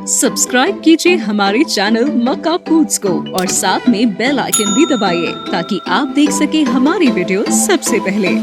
Subscribe कीजिए हमारे channel मक्का foods को और साथ में बेल आइकन भी दबाइए ताकि आप देख सके हमारी वीडियो सबसे पहले।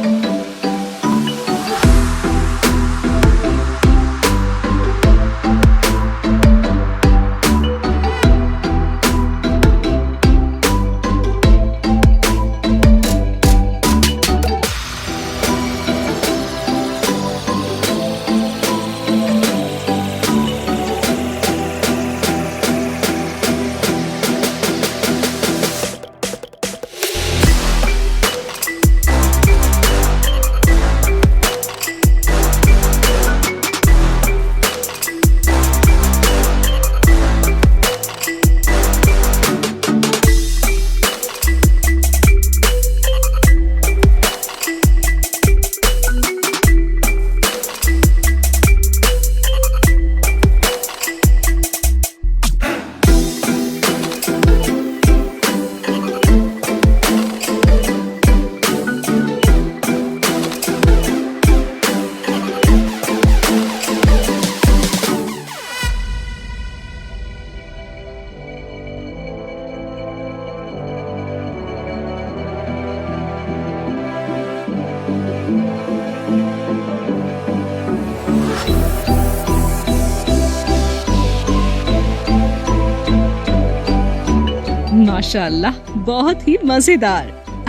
माशाअल्लाह, बहुत ही मजेदार।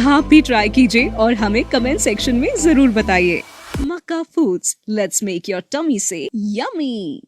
आप भी ट्राई कीजिए और हमें कमेंट सेक्शन में जरूर बताइए। Makka foods, let's make your tummy say yummy.